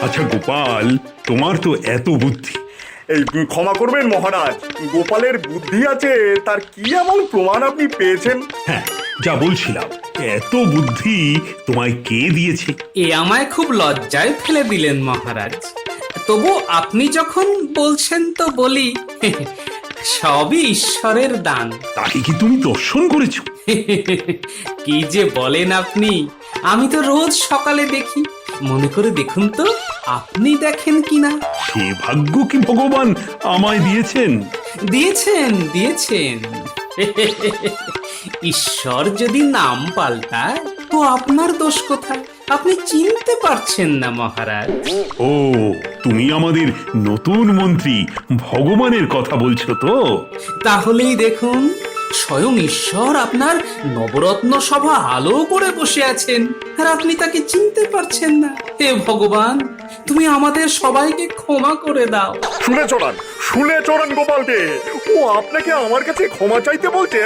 আচ্ছা গোপাল, তোমার তো এত বুদ্ধি। এই ক্ষমা করবেন মহারাজ, গোপালের বুদ্ধি আছে তার কি এমন প্রমাণ আপনি পেয়েছেন? হ্যাঁ, যা বলছিলাম, এত বুদ্ধি তোমায় কে দিয়েছে? এ আমায় খুব লজ্জায় ফেলে দিলেন মহারাজ। তবু আপনি যখন বলছেন তো বলি, সবই ঈশ্বরের দান। তাকে কি তুমি দর্শন করেছো? কি যে বলেন আপনি, আমি তো রোজ সকালে দেখি। মনে করে দেখুন তো, আপনি দেখেন কিনা। সে ভাগ্য কি ভগবান আমায় দিয়েছেন? দিয়েছেন দিয়েছেন। ঈশ্বর যদি নাম পাল্টায় তো আপনার দোষ কোথায়? আপনি চিনতে পারছেন না মহারাজ। ও, তুমি আমাদের নতুন মন্ত্রী ভগবানের কথা বলছো তো? তাহলেই দেখুন, স্বয়ং ঈশ্বর আপনার নবরত্ন সভা আলো করে বসে আছেন, আর আপনি তাকে চিনতে পারছেন না। হে ভগবান, তুমি আমাদের সবাইকে ক্ষমা করে দাও। শুনে চড়ান গোপালকে। ও আপনাকে আমার কাছে ক্ষমা চাইতে বলছে?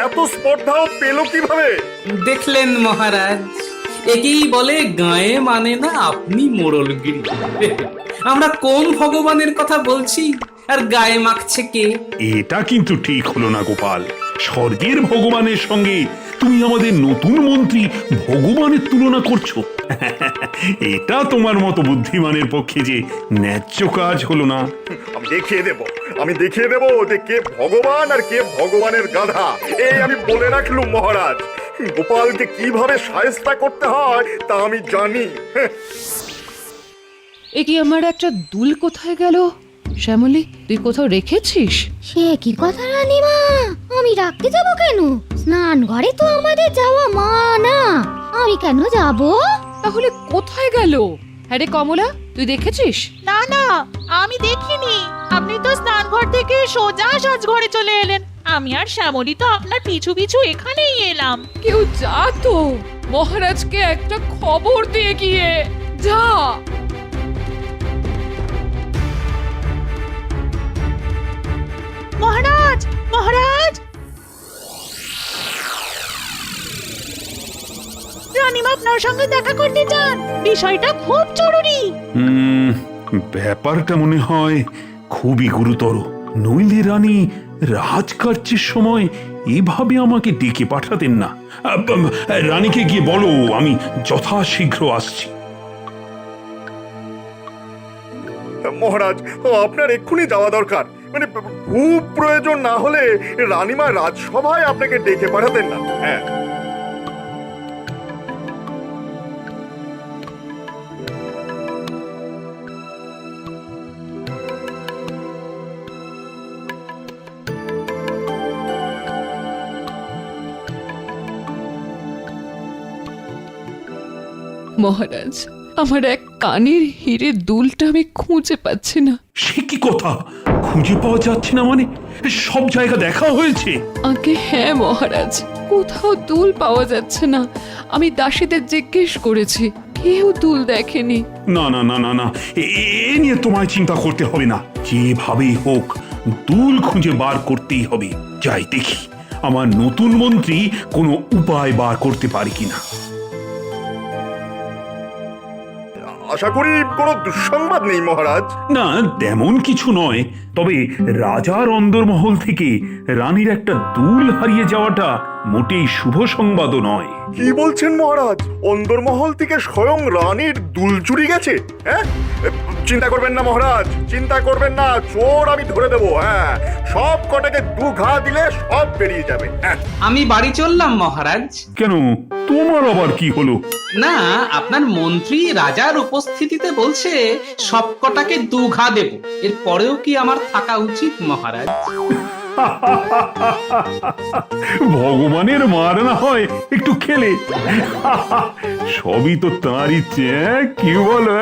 এত স্পর্ধাও পেল কিভাবে? দেখলেন মহারাজ, একেই বলে গায়ে মানে না আপনি মোড়লগিরি। আমরা কোন ভগবানের কথা বলছি, আর গায়ে মাখছে কে? এটা কিন্তু ঠিক হলো না গোপাল। স্বর্গের ভগবানের সঙ্গে তুমি আমাদের নতুন মন্ত্রী ভগবানের তুলনা করছো। এটা তোমার মতো বুদ্ধিমানের পক্ষে যে ন্যায্য কাজ হলো না। আমি দেখিয়ে দেব যে কে ভগবান আর কে ভগবানের গাধা। এই আমি বলে রাখলুম মহারাজ। গোপালকে কিভাবে শায়েস্তা করতে হয় তা আমি জানি। এ কি, আমার একটা দুল কোথায় গেল? শ্যামলী, তুই কোথাও রেখেছিস? সে কি কথা রানীমা, আমি রাখতে যাব কেন? স্নান ঘরে তো আমাদের যাওয়া মানা, আমি কেন যাব? তাহলে কোথায় গেল? হ্যাঁ রে কমলা, তুই দেখেছিস? না না, আমি দেখিনি। আপনি তো স্নানঘর থেকে সোজা সাজঘরে চলে এলেন। আমি আর শ্যামলী তো আপনার পিছু পিছু এখানেই এলাম। কেউ যা তো, মহারাজকে একটা খবর দিয়ে গিয়ে যা। মহারাজ, মহারাজ! রানীমা আপনার সঙ্গে দেখা করতে চান, বিষয়টা খুব জরুরি। ব্যাপারটা মনে হয় খুবই গুরুতর। নইলে রানী রাজকার্যের সময় এভাবে আমাকে ডেকে পাঠাতেন না। রানীকে গিয়ে বলো আমি যথাশীঘ্র আসছি। মহারাজ, আপনার এক্ষুনি যাওয়া দরকার। মানে খুব প্রয়োজন না হলে রানীমা রাজসভায় আপনাকে ডেকে পাঠাতেন না। হ্যাঁ, মহারাজ, আমার এক কানের হিরের দুলটা আমি খুঁজে পাচ্ছি না। সে কি কথা? খুঁজে পাওয়া যাচ্ছে না মানে? সব জায়গা দেখা হয়েছে? আগে হ্যাঁ মহারাজ, কোথাও দুল পাওয়া যাচ্ছে না। আমি দাসীদের জিজ্ঞেস করেছি, কেউ দুল দেখেনি। না না না না না, এ নিয়ে তোমায় চিন্তা করতে হবে না। যেভাবেই হোক দুল খুঁজে বার করতেই হবে। যাই দেখি আমার নতুন মন্ত্রী কোনো উপায় বার করতে পারে কিনা। আশা করি কোনো দুঃসংবাদ নেই মহারাজ। না, তেমন কিছু নয়। তবে রাজার অন্দরমহল থেকে রানীর একটা দুল হারিয়ে যাওয়াটা মোটেই শুভ সংবাদও নয়। কি বলছেন মহারাজ? অন্দরমহল থেকে স্বয়ং রানীর দুল চুরি গেছে? হ্যাঁ, চিন্তা করবেন না মহারাজ, চিন্তা করবেন না। চোর আমি ধরে দেবো। হ্যাঁ, সব কটাকে দু ঘা দিলে সব বেরিয়ে যাবে। হ্যাঁ, আমি বাড়ি চললাম মহারাজ। কেন, তোমার আবার কি হলো? না, আপনার মন্ত্রী রাজার উপস্থিতিতে বলছে সব কটাকে দুঘা দেব। এর পরেও কি আমার থাকা উচিত মহারাজ? ভগবানের মার না হয় একটু খেলে। সবই তো তাঁর ইচ্ছে, কি বলো?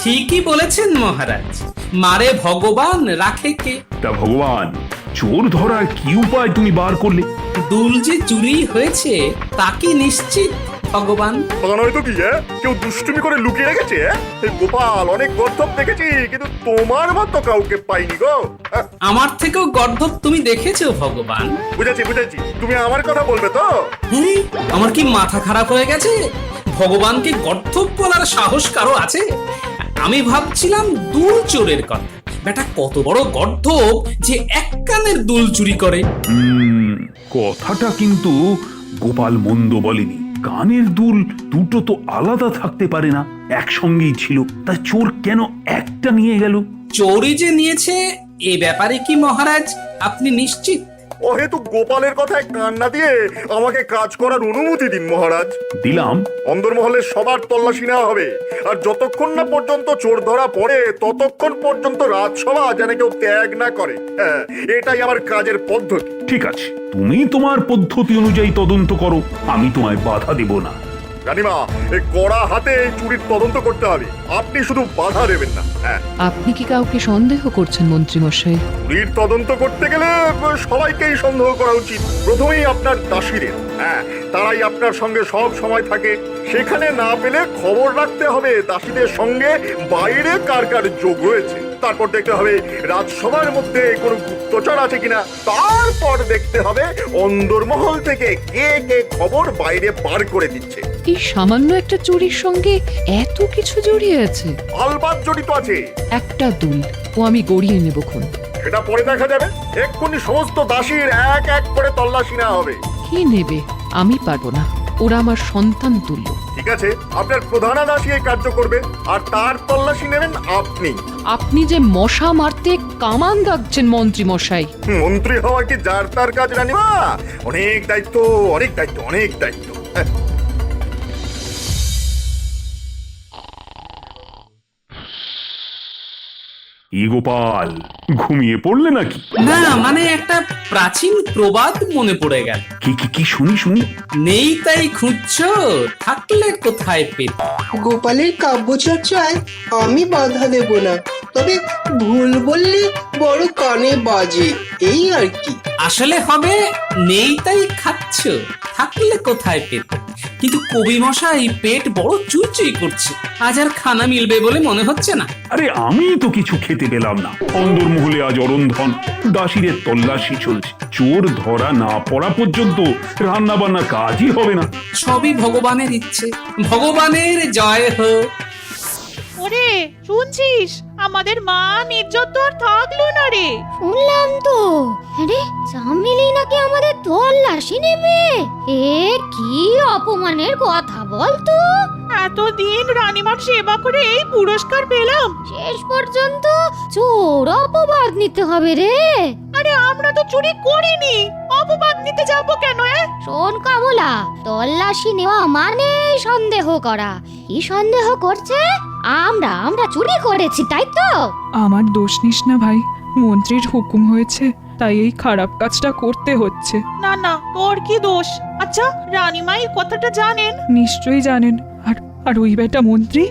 ঠিকই বলেছেন মহারাজ, মারে ভগবান রাখে কে? তা ভগবান, চোর ধরার কি উপায় তুমি বার করলে? দুল যে চুরি হয়েছে তা কি নিশ্চিত ভগবান? তা নয় তো কি? কেউ দুষ্টুমি করে লুকিয়ে রেখেছে? গোপাল, অনেক গর্ধব দেখেছি, কিন্তু তোমার মতো কাউকে পাইনি গো। আমার থেকেও গর্ধব তুমি দেখেছো ভগবান? বুঝেছি বুঝেছি, তুমি আমার কথা বলবে তো? হ্যাঁ, আমার কি মাথা খারাপ হয়ে গেছে? ভগবানকে গর্ধব বলার সাহস কারো আছে? আমি ভাবছিলাম দুল চোরের কথা। বেটা কত বড় গর্ধব যে এক কানের দুল চুরি করে। কথাটা কিন্তু গোপাল মন্দ বলেনি। কানের দুল দুটো তো আলাদা থাকতে পারে না, একসঙ্গেই ছিল। তা চোর কেন একটা নিয়ে গেল? চোরি যে নিয়েছে এ ব্যাপারে কি মহারাজ আপনি নিশ্চিত? অহেতু গোপালের কথায় কান না দিয়ে আমাকে কাজ করার অনুমতি দিন মহারাজ। দিলাম। অন্দরমহলের সবার তল্লাশি নেওয়া হবে, আর যতক্ষণ না পর্যন্ত চোর ধরা পড়ে ততক্ষণ পর্যন্ত রাজসভা যেন কেউ ত্যাগ না করে। হ্যাঁ, এটাই আমার কাজের পদ্ধতি। ঠিক আছে, তুমি তোমার পদ্ধতি অনুযায়ী তদন্ত করো, আমি তোমায় বাধা দেব না। রানীমা, এই কড়া হাতে এই চুরির তদন্ত করতে হবে, আপনি শুধু বাধা দেবেন না। হ্যাঁ, আপনি কি কাউকে সন্দেহ করছেন মন্ত্রী মশাই? চুরির তদন্ত করতে গেলে সবাইকেই সন্দেহ করা উচিত। প্রথমেই আপনার দাসীদের, হ্যাঁ, তারাই আপনার সঙ্গে সব সময় থাকে। সেখানে না পেলে খবর রাখতে হবে দাসীদের সঙ্গে বাইরে কার কার যোগ রয়েছে। তারপর দেখতে হবে রাজসভার মধ্যে কোনো গুপ্তচর আছে কিনা। তারপর দেখতে হবে অন্দরমহল থেকে কে কে খবর বাইরে পার করে দিচ্ছে। এই সামান্য একটা চুরির সঙ্গে এত কিছু জড়িয়ে আছে? আলবাত জড়িত আছে। একটা দুল ও আমি গড়িয়ে নেবক্ষণ। সেটা পরে দেখা যাবে। এক্ষুনি সমস্ত দাসীর এক এক করে তল্লাশি নেওয়া হবে। কি নেবে? আমি পারবো না, ওরা আমার সন্তান তুল্য। ঠিক আছে, আপনার প্রধানা দাসী এই কার্য করবে, আর তার তল্লাশি নেবেন আপনি। আপনি যে মশা মারতে কামান দাগছেন মন্ত্রী মশাই। মন্ত্রী হওয়া কি যার তার কাজ রানীমা? অনেক দায়িত্ব, অনেক দায়িত্ব, অনেক দায়িত্ব। ই গোপাল, ঘুমিয়ে পড়লে নাকি? না মানে একটা প্রাচীন প্রবাদ মনে পড়ে গেল। কি কি কি শুনি শুনি। নেই তাই খুঁজছো, থাকলে কোথায় পেতে। গোপালের কাব্যচর্চায় আমি বাধা দেব না, তবে ভুল বললে বড় কানে বাজে, এই আর কি। আসলে হবে নেই তাই খাচ্ছ, থাকলে কোথায় পেতে। কিন্তু কবি মশাই পেট বড় চুইচুই করছে, আজ আর খানা মিলবে বলে মনে হচ্ছে না। আরে আমি তো কিছু খেতে পেলাম না। অন্দরমহলে আজ অরন্ধন, দাসীদের তল্লাশি চলছে। চোর ধরা না পড়া পর্যন্ত রান্না বান্না কাজই হবে না। সবই ভগবানের ইচ্ছে, ভগবানের জয় হোক। ওরে শুনছিস, আমাদের মা ইজ্জত তো আর থাকলো না রে। শুনলাম তো। আরে চামেলি নাকি আমাদের তল্লাশি নেবে? এ কি অপমানের কথা বলতো। এতদিন রানীমার সেবা করে এই পুরস্কার পেলাম, শেষ পর্যন্ত চোর অপবাদ নিতে হবে রে। আরে আমরা তো চুরি করিনি, অপবাদ নিতে যাবো কেন? শোন কমলা, তল্লাশি নেওয়া মানে সন্দেহ করা। কি সন্দেহ করছে? আমরা আমরা চুরি করেছি, তাই তো? আমার দোষ নিস না ভাই, মন্ত্রীর হুকুম হয়েছে তাই এই খারাপ কাজটা করতে হচ্ছে। না না, তোর কি দোষ? আচ্ছা, রানীমা এই কথাটা জানেন? নিশ্চয়ই জানেন। আর আর ওই বেটা মন্ত্রী,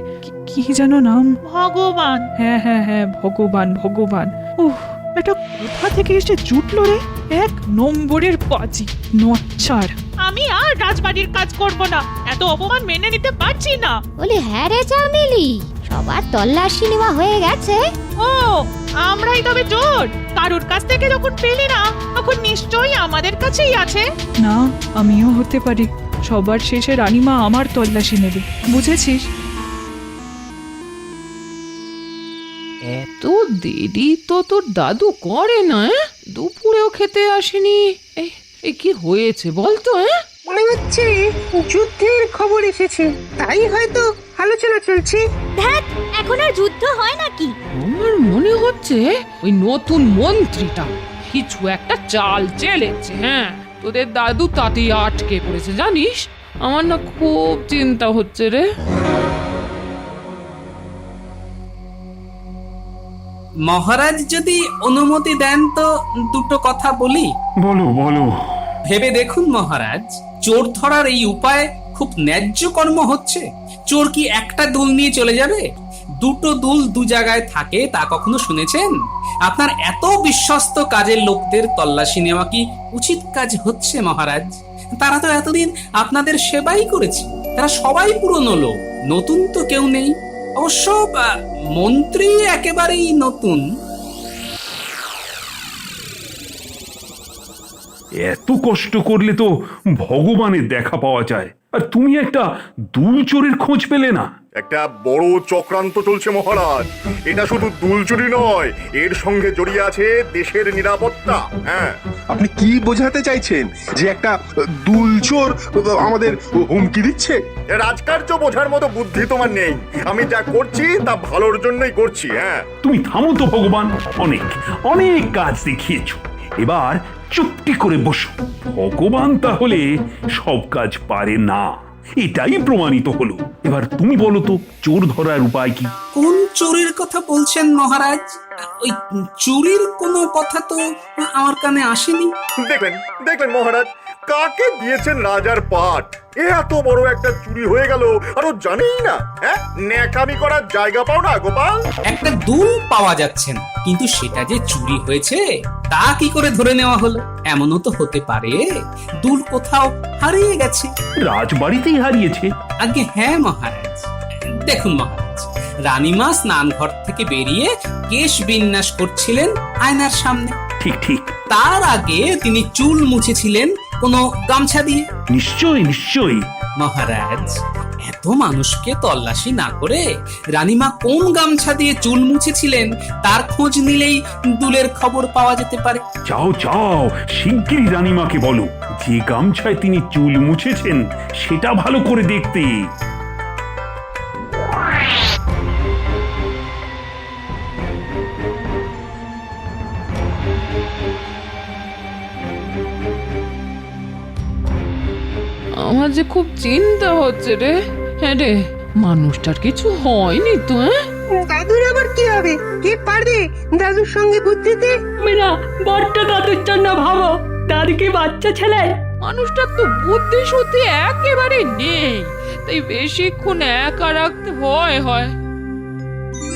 কি যেন নাম? ভগবান। হ্যাঁ হ্যাঁ হ্যাঁ, ভগবান ভগবান। উহ, এটা কোথা থেকে এসে জুটলো রে? এক নম্বরের পাজি, নচ্ছাড়। আমি আর রাজবাড়ির কাজ করব না, এত অপমান মেনে নিতে পারছি না। বলি হ্যাঁ রে চামেলি, সবার তল্লাশি নেওয়া হয়ে গেছে। ও, আমরাই তবে চোর? কারুর কাছ থেকে যখন পেলে না, তখন নিশ্চয়ই আমাদের কাছেই আছে। না, আমিও হতে পারি। সবার শেষে রানীমা আমার তল্লাশি নেবে, বুঝেছিস? এত দেরি তো তোর দাদু করে না? দুপুরেও খেতে আসেনি। এই কি হয়েছে বলতো? মনে হচ্ছে যুদ্ধের খবর এসেছে, তাই হয়তো আলোচনা চলছে। দেখ, এখন আর যুদ্ধ হয় নাকি? আমার মনে হচ্ছে ওই নতুন মন্ত্রীটা কিছু একটা চাল চেলেছে। হ্যাঁ, তোদের দাদু তাতেই আটকে পড়েছে জানিস। আমার না খুব চিন্তা হচ্ছে রে। মহারাজ যদি অনুমতি দেন তো দুটো কথা বলি। বলো বলো। ভেবে দেখুন মহারাজ, চোর ধরার এই উপায় খুব ন্যায্য কর্ম হচ্ছে। চোর কি একটা দুল নিয়ে চলে যাবে? দুটো দুল দু জায়গায় থাকে তা কখনো শুনেছেন? আপনার এত বিশ্বস্ত কাজের লোকদের তল্লাশি নেওয়া কি উচিত কাজ হচ্ছে মহারাজ? তারা তো এতদিন আপনাদের সেবাই করেছে, তারা সবাই পুরনো লোক, নতুন তো কেউ নেই। অবশ্য মন্ত্রী একেবারেই নতুন। এত কষ্ট করলে তো ভগবানের দেখা পাওয়া যায়। আর তুমি একটা দুল চোরের খোঁজ পেলে না? একটা বড় চক্রান্ত চলছে মহারাজ। এটা শুধু দুলচুরি নয়, এর সঙ্গে জড়িয়ে আছে দেশের নিরাপত্তা। হ্যাঁ, আপনি কি বোঝাতে চাইছেন যে একটা দুলচোর আমাদের হুমকি দিচ্ছে? রাজকার্য বোঝার মতো বুদ্ধি তোমার নেই। আমি যা করছি তা ভালোর জন্যই করছি। হ্যাঁ, তুমি থামো তো ভগবান, অনেক অনেক কাজ দেখিয়েছো, এবার চুপটি করে বসো। ভগবান তাহলে সব কাজ পারে না, এটাই প্রমাণিত হলো। এবার তুমি বলো তো চোর ধরার উপায় কি? কোন চুরির কথা বলছেন মহারাজ? ওই চুরির কোনো কথা তো আমার কানে আসেনি। দেখলেন দেখলেন মহারাজ, কাকে দিয়েছেন রাজার পাট? এত বড় একটা চুরি হয়ে গেল আরো জানেই না। হ্যাঁ, ন্যাকামি করার জায়গা পাও না গোপাল? একটা দুল পাওয়া যাচ্ছে না, কিন্তু সেটা যে চুরি হয়েছে তা কি করে ধরে নেওয়া হলো? এমনও তো হতে পারে দুল কোথাও হারিয়ে গেছে। রাজবাড়িতেই হারিয়েছে? আগে হ্যাঁ মহারাজ। দেখুন মহারাজ, রানীমা স্নান ঘর থেকে বেরিয়ে কেশ বিন্যাস করছিলেন আয়নার সামনে। ঠিক ঠিক। তার আগে তিনি চুল মুছেছিলেন কোনো গামছা দিয়ে। নিশ্চয়ই নিশ্চয়ই। মহারাজ, এত মানুষকে তল্লাশি না করে রানীমা কোন গামছা দিয়ে চুল মুছেছিলেন তার খোঁজ নিলেই দুলের খবর পাওয়া যেতে পারে। যাও যাও, শিগগিরই রানীমাকে বলো যে গামছায় তিনি চুল মুছেছেন সেটা ভালো করে দেখতে। আমার যে খুব চিন্তা হচ্ছে রে। হ্যাঁ রে, মানুষটার কিছু হয়নি তো? দাদুর আবার কি হবে? কে পারবে দাদুর সঙ্গে বুদ্ধিতে? মিনা বড্ড দাদুর জন্য ভাবো, দাদু কি বাচ্চা ছেলে? মানুষটার তো বুদ্ধি শুদ্ধি একেবারে নেই, তাই বেশিক্ষণ একা রাখতে ভয় হয়।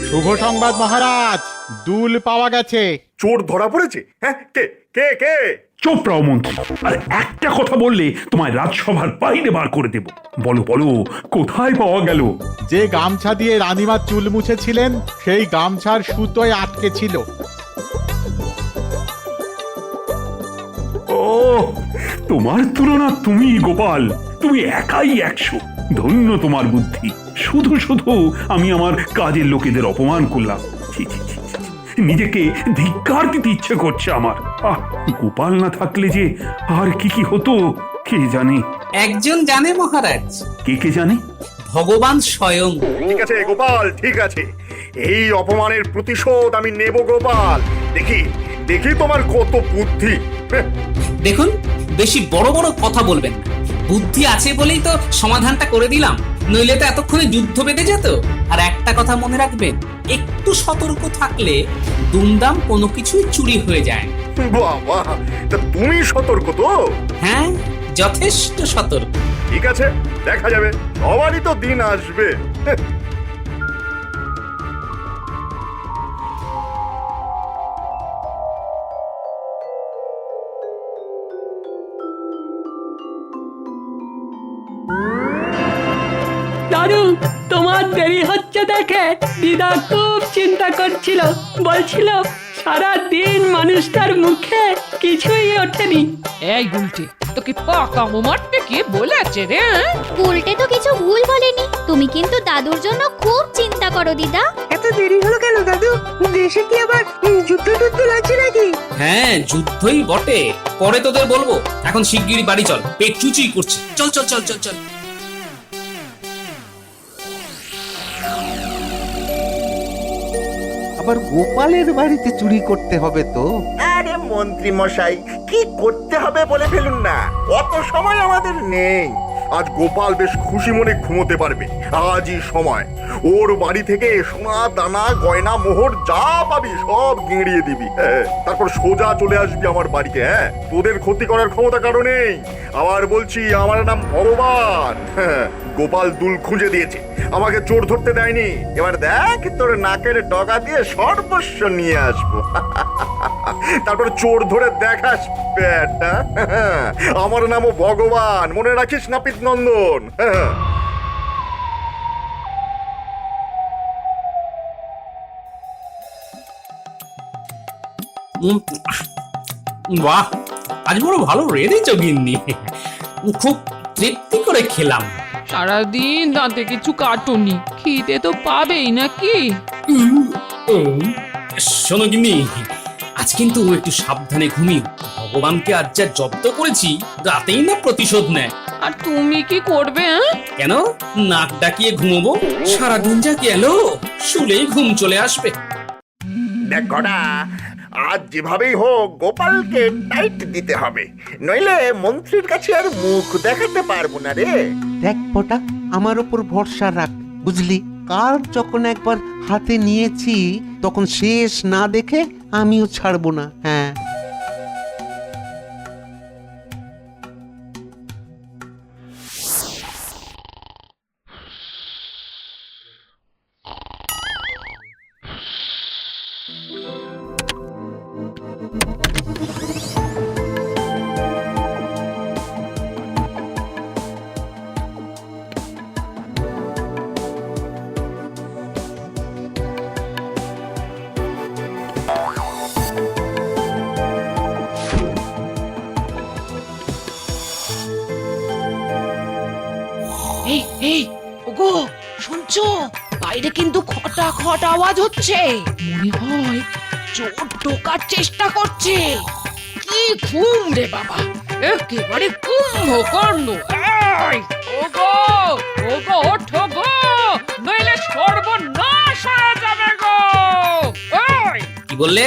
শুভ সংবাদ মহারাজ, দুল পাওয়া গেছে। চোর ধরা পড়েছে? হ্যাঁ, কে কে কে? চুপ রাও মন্ত্রী, আর একটা কথা বললে তোমায় রাজসভার বাইরে বার করে দেব। বলো বলো, কোথায় পাওয়া গেল? যে গামছা দিয়ে রানীমা চুল মুছেছিলেন সেই গামছার সুতোয় আটকে ছিল। ও, তোমার তুলনা তুমি গোপাল, তুমি একাই 100। ধন্য তোমার বুদ্ধি। শুধু শুধু আমি আমার কাজের লোকেদের অপমান করলাম। ছি, ছি, ছি, ছি, ছি। নিজেকে ধিক্কার দিতে ইচ্ছে করছে আমার। গোপাল না থাকলে যে আর কি কি হতো কে জানে। একজন জানে মহারাজ। কে কে জানে? ভগবান স্বয়ং। ঠিক আছে গোপাল, ঠিক আছে। এই অপমানের প্রতিশোধ আমি নেব গোপাল। দেখি দেখি তোমার কত বুদ্ধি। হ্যাঁ, দেখুন, বেশি বড় বড় কথা বলবেন না। বুদ্ধি আছে বলেই তো সমাধানটা করে দিলাম, নইলে তো এতক্ষণে যুদ্ধ বেঁধে যেত। আর একটা কথা মনে রাখবেন, একটু সতর্ক থাকলে দুমদাম কোনো কিছুই চুরি হয়ে যায়। বাহ বাহ, তা তুমি সতর্ক তো? হ্যাঁ, যথেষ্ট সতর্ক। ঠিক আছে, দেখা যাবে। সবারই তো দিন আসবে। হ্যাঁ, দাদু, তোমার দেরি হচ্ছে দেখে দিদা খুব চিন্তা করছিল, বলছিল সারা দিন মানুষটার মুখে কিছুই ওঠেনি। এই গুলটে, তোকে পাকামো মারতে কে বলেছে রে? উল্টে তো কিছু ভুল বলেনি। তুমি কিন্তু দাদুর জন্য খুব চিন্তা করো দিদা। এত দেরি হলো কেন দাদু? দেশে কি আবার যুদ্ধ টুদ্ধ লাগছে নাকি? হ্যাঁ, যুদ্ধই বটে। পরে তোদের বলবো, এখন শিগগিরই বাড়ি চল, পেট চুচুই করছে। চল চল চল চল চল। আবার গোপালের বাড়িতে চুরি করতে হবে তো? আরে মন্ত্রী মশাই, কি করতে হবে বলে ফেলুন না, অত সময় আমাদের নেই। আজ গোপাল বেশ খুশি মনে ঘুমোতে পারবে। আজই সময়। ওর বাড়ি থেকে সোনা দানা গয়না মোহর যা পাবি সব গিঁড়িয়ে দিবি। হ্যাঁ, তারপর সোজা চলে আসবি আমার বাড়িতে। হ্যাঁ, তোদের ক্ষতি করার ক্ষমতা কারো নেই। আবার বলছি, আমার নাম ভগবান। হ্যাঁ, গোপাল দুল খুঁজে দিয়েছে, আমাকে চোর ধরতে দেয়নি। এবার দেখ, তোর নাকের ডগা দিয়ে সর্বস্ব নিয়ে আসবো। তারপর চোর ধরে দেখাস বেটা। আমার নামও ভগবান, মনে রাখিস নাপিত নন্দন। বাহ, আজ বড় ভালো রেঁধেছ গিন্নি। খুব তৃপ্তি করে খেলাম। সারাদিন দাঁতে কিছু কাটুনি, খিদে তো পাবেই নাকি? শোনো গিন্নি, আজ কিন্তু একটু সাবধানে ঘুমিও। ভগবানকে আজ যা জব্দ করেছি, রাতেই না প্রতিশোধ নেয়। আর তুমি কি করবে? কেন নাক ডাকিয়ে ঘুমোবো? সারাদিন যা গেল, শুলেই ঘুম চলে আসবে। দেখ ঘটা, আজ যেভাবেই হোক গোপালকে টাইট দিতে হবে, নইলে মন্ত্রীর কাছে আর মুখ দেখাতে পারবো না রে। দেখ পটা, আমার ওপর ভরসা রাখ, বুঝলি? কার যখন একবার হাতে নিয়েছি তখন শেষ না দেখে আমিও ছাড়বো না। হ্যাঁ, এই এই ওগো, শুনছো? বাইরে কিন্তু খটা খটা আওয়াজ হচ্ছে, মনে হয় চোর ঢোকার চেষ্টা করছে। কি ঘুম রে বাবা, একেবারে কুম্ভকর্ণ। এই ওগো, ওগো ওঠো গো, নইলে সর্বনাশ হয়ে যাবে গো। এই কি বললে?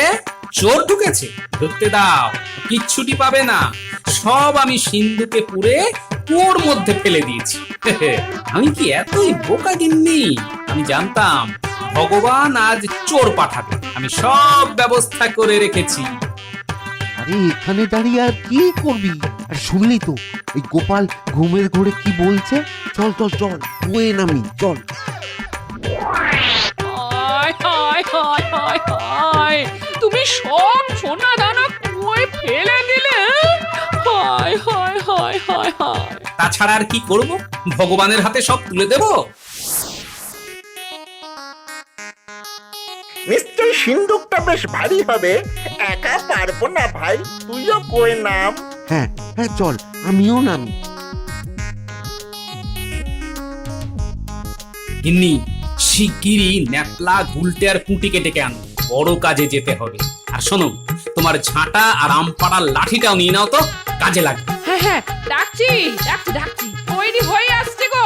চোর ঢুকেছে? ঢুকতে দাও, কিচ্ছুটি পাবে না। সব আমি সিন্ধুকে পুরে কুয়োর মধ্যে ফেলে দিয়েছি। আমি কি এতই বোকা গিন্নি? আমি জানতাম ভগবান আজ চোর পাঠাবে, আমি সব ব্যবস্থা করে রেখেছি। আরে এখানে দাঁড়িয়ে আর কি করবি? আর শুনলি তো ওই গোপাল ঘুমের ঘোরে কি বলছে? চল চল চল, কুয়ে নামি, চল। হায় হায় হায় হায় হায়, তুমি সব সোনা দানা কুয়োয় ফেলে দিলে? হায় হায় হায় হায় হায়। তাছাড়া আর কি করব? ভগবানের হাতে সব তুলে দেব। নিশ্চয়ই সিন্দুকটা বেশ ভারী হবে, একা পারবো না ভাই, তুইও কই নাম। হ্যাঁ হ্যাঁ, চল, আমিও নামি। গিন্নি, শিগগিরই ন্যাপলা, গুলটে আর পুঁটি ডেকে আনো, বড় কাজে যেতে হবে। আর শোনো, তোমার ঝাঁটা আর আমপাড়ার লাঠিটাও নিয়ে নাও তো, কাজে লাগবে। হ্যাঁ হ্যাঁ, ডাকছি ডাকছি ডাকছি, তৈরি হয়ে আসছে গো।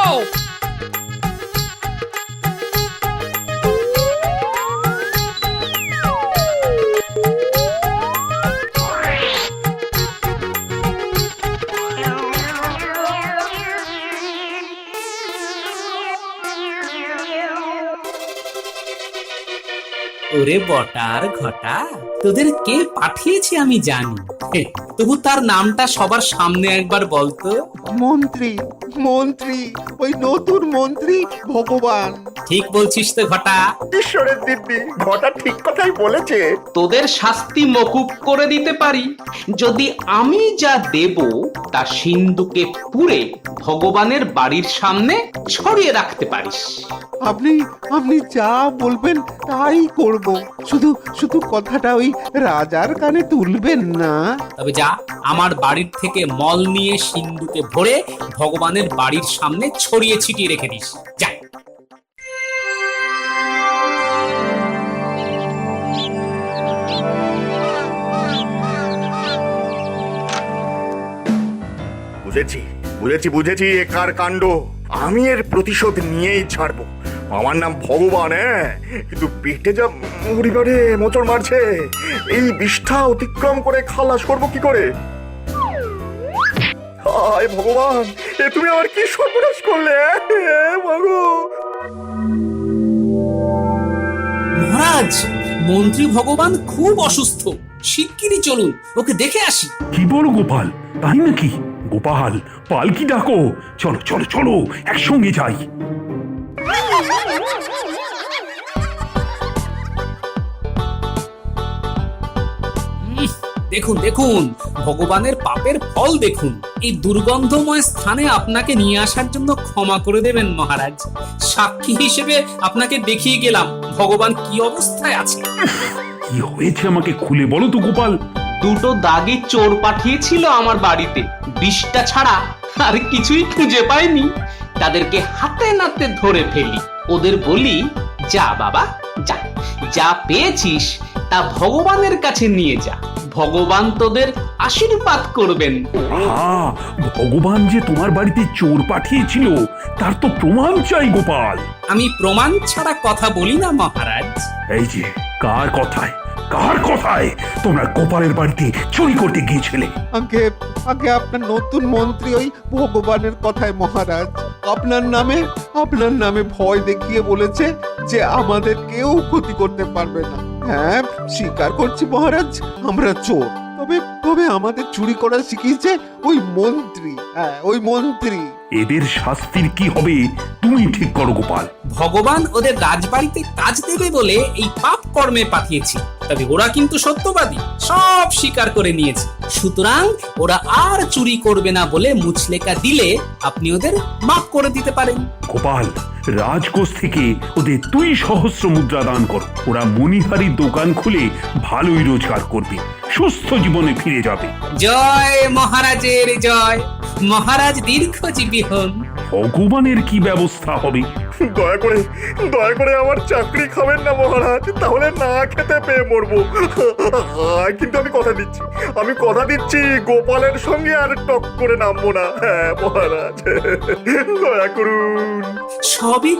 ওরে বটার ঘটা, তোদের কে পাঠিয়েছে আমি জানি, তবু তার নামটা সবার সামনে একবার বলতো। মন্ত্রী, মন্ত্রী, ওই নতুন মন্ত্রী ভগবান। ঠিক বলছিস তো ঘটা? ঈশ্বরের দিব্যি, ঘটা ঠিক কথাই বলেছে। তোদের শাস্তি মকুব করে দিতে পারি যদি আমি যা দেব তা সিন্ধুকে পুরে ভগবানের বাড়ির সামনে ছড়িয়ে রাখতে পারিস। আপনি আপনি যা বলবেন তাই করব, শুধু শুধু কথাটা ওই রাজার কানে তুলবেন না। তবে যা, আমার বাড়ির থেকে মল নিয়ে সিন্ধুকে ভরে ভগবানের বাড়ির সামনে ছড়িয়ে ছিটিয়ে রেখে দিস, যা। বুঝেছি বুঝেছি বুঝেছি, এ কার কাণ্ড। আমি এর প্রতিশোধ নিয়েই ছাড়বো। আমার নাম ভগবান, হ্যাঁ, কিন্তু পেটে যা পরিবারে মোচড় মারছে, এই বিষ্ঠা অতিক্রম করে খালাস করবো কি করে? হায় ভগবান, এ তুমি আমার কি সর্বনাশ করলে মাগো। মহারাজ, মন্ত্রী ভগবান খুব অসুস্থ, শিগগিরই চলুন ওকে দেখে আসি। কি বলো গোপাল, তাই নাকি? গোপাল, পালকি ডাকো, চলো চলো চলো, একসঙ্গে যাই। দেখুন দেখুন, ভগবানের পাপের ফল দেখুন। এই দুর্গন্ধময় স্থানে আপনাকে নিয়ে আসার জন্য ক্ষমা করে দেবেন মহারাজ। সাক্ষী হিসেবে আপনাকে দেখিয়ে গেলাম ভগবান কি অবস্থায় আছে। কি হয়েছে আমাকে খুলে বলো তো গোপাল। দুটো দাগি চোর পাঠিয়েছিল আমার বাড়িতে, বিষটা ছাড়া আর কিছুই খুঁজে পাইনি, তাদেরকে হাতে নাতে ধরে ফেলি। ওদের বলি, যা বাবা যা, যা পেয়েছিস তা ভগবানের কাছে নিয়ে যা, ভগবান তোদের আশীর্বাদ করবেন। হ্যাঁ, ভগবান যে তোমার বাড়িতে চোর পাঠিয়েছিল তার তো প্রমাণ চাই গোপাল। আমি প্রমাণ ছাড়া কথা বলি না মহারাজ। এই যে কার কথায় তোমরা গোপালের বাড়িতে চুরি করতে গিয়েছিলে? আগে আগে আপনার নতুন মন্ত্রী ওই ভগবানের কথায় মহারাজ আপনার নামে ভয় দেখিয়ে বলেছে যে আমাদের কেউ ক্ষতি করতে পারবে না। হ্যাঁ, স্বীকার করছি মহারাজ, আমরা চোর, তবে আমাদের চুরি করা শিখিয়েছে ওই মন্ত্রী। হ্যাঁ, ওই মন্ত্রী। এদের শাস্তির কি হবে তুমি ঠিক করো গোপাল। ভগবান ওদের রাজবাড়িতে কাজ দেবে বলে এই পাপ কর্মে পাঠিয়েছি, তবে ওরা কিন্তু সত্যবাদী, সব স্বীকার করে নিয়েছে। সুতরাং ওরা আর চুরি করবে না বলে মুচলেকা দিলে আপনি ওদের মাফ করে দিতে পারেন। গোপাল, রাজকোষ থেকে ওদের 2 সহস্র মুদ্রা দান করো। ওরা মণিহারির দোকান খুলে ভালোই রোজগার করবে, সুস্থ জীবনে ফিরে যাবে। জয় মহারাজের জয়, মহারাজ দীর্ঘজীবী হন। ভগবানের কি ব্যবস্থা হবে? দয়া করে আমার চাকরি খাবেন না মহারাজ, তাহলে না খেতে পেয়ে মরবো। কিন্তু আমি কথা দিচ্ছি গোপালের সঙ্গে আর টক করে নামবো না। হ্যাঁ মহারাজ, দয়া করুন। সবই